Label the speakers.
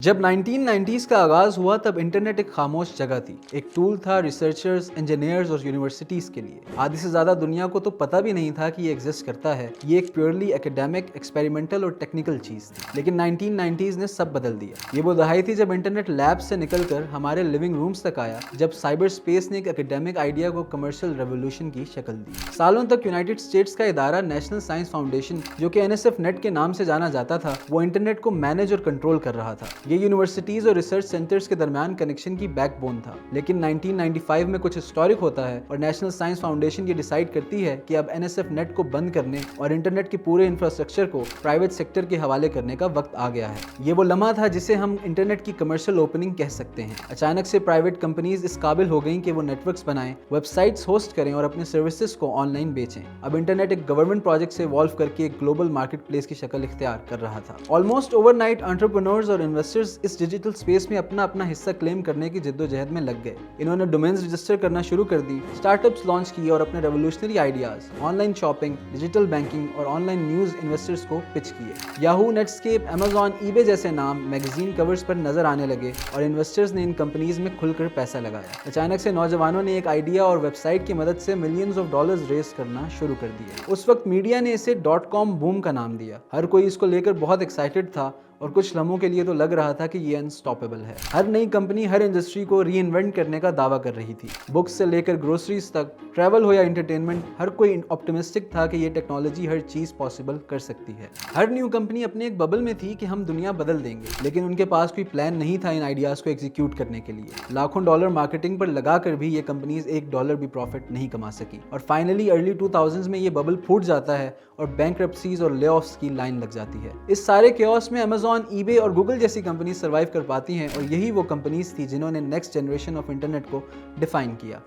Speaker 1: जब 1990s का आगाज़ हुआ तब इंटरनेट एक खामोश जगह थी। एक टूल था रिसर्चर्स, इंजीनियर्स और यूनिवर्सिटीज़ के लिए। आधी से ज़्यादा दुनिया को तो पता भी नहीं था कि ये एग्जिस्ट करता है। ये एक प्योरली एकेडमिक, एक्सपेरिमेंटल और टेक्निकल चीज़ थी। लेकिन 1990s ने सब बदल दिया। ये वो दहाई थी जब इंटरनेट लैब से निकलकर हमारे लिविंग रूम्स तक आया, जब साइबर स्पेस ने एक एकेडमिक आइडिया को कमर्शियल रेवोल्यूशन की शक्ल दी। सालों तक यूनाइटेड स्टेट्स का इदारा नेशनल साइंस फाउंडेशन, जो कि NSF नेट के नाम से जाना जाता था, वो इंटरनेट को मैनेज और कंट्रोल कर रहा था। ये यूनिवर्सिटीज और रिसर्च सेंटर्स के दरमियान कनेक्शन की बैकबोन था। लेकिन 1995 में कुछ हिस्टोरिक होता है और नेशनल साइंस फाउंडेशन ये डिसाइड करती है कि अब NSF नेट को बंद करने और इंटरनेट के पूरे इंफ्रास्ट्रक्चर को प्राइवेट सेक्टर के हवाले करने का वक्त आ गया है। ये वो लम्हा था जिसे हम इंटरनेट की कमर्शियल ओपनिंग कह सकते हैं। अचानक से प्राइवेट कंपनीज इस काबिल हो गईं कि वो नेटवर्क्स बनाएं, वेबसाइट्स होस्ट करें और अपने सर्विसेज को ऑनलाइन बेचें। अब इंटरनेट एक गवर्नमेंट प्रोजेक्ट से इवॉल्व करके एक ग्लोबल मार्केट प्लेस की शक्ल इख्तियार कर रहा था। ऑलमोस्ट ओवरनाइट एंटरप्रेन्योर्स और इन्वेस्टर्स इस डिजिटल स्पेस में अपना अपना हिस्सा क्लेम करने की जिद्दोजहद में लग गए। इन्होंने डोमेन्स रजिस्टर करना शुरू कर दी, स्टार्टअप्स लॉन्च किए और अपने revolutionary ideas, online shopping, digital banking और ऑनलाइन न्यूज इन्वेस्टर्स को पिच किए। याहू, नेटस्केप, अमेजॉन, ईबे जैसे नाम मैगजीन कवर्स पर नजर आने लगे और इन्वेस्टर्स ने इन कंपनीज में खुलकर पैसा लगाया। अचानक से नौजवानों ने एक आइडिया और वेबसाइट की मदद से मिलियंस ऑफ डॉलर्स रेस करना शुरू कर दिया। उस वक्त मीडिया ने इसे .com बूम का नाम दिया। हर कोई इसको लेकर बहुत एक्साइटेड था और कुछ लम्हों के लिए तो लग रहा था कि ये अनस्टॉपेबल है। हर नई कंपनी हर इंडस्ट्री को री इन्वेंट करने का दावा कर रही थी। बुक्स से लेकर ग्रोसरीज तक, ट्रैवल हो या एंटरटेनमेंट, हर कोई ऑप्टिमिस्टिक था कि ये टेक्नोलॉजी हर चीज़ पॉसिबल कर सकती है। हर न्यू कंपनी अपने एक बबल में थी कि हम दुनिया बदल देंगे, लेकिन उनके पास कोई प्लान नहीं था इन आइडियाज़ को एग्जीक्यूट करने के लिए। लाखों डॉलर मार्केटिंग पर लगा कर भी ये कंपनीज $1 भी प्रॉफिट नहीं कमा सकी और फाइनली अर्ली 2000s में ये बबल फूट जाता है और बैंकरप्सीज और ले-ऑफ्स की लाइन लग जाती है। इस सारे केओस में अमेजॉन, ईबे और गूगल जैसी कंपनी सर्वाइव कर पाती हैं और यही वो कंपनीज थी जिन्होंने नेक्स्ट जनरेशन ऑफ इंटरनेट को डिफाइन किया।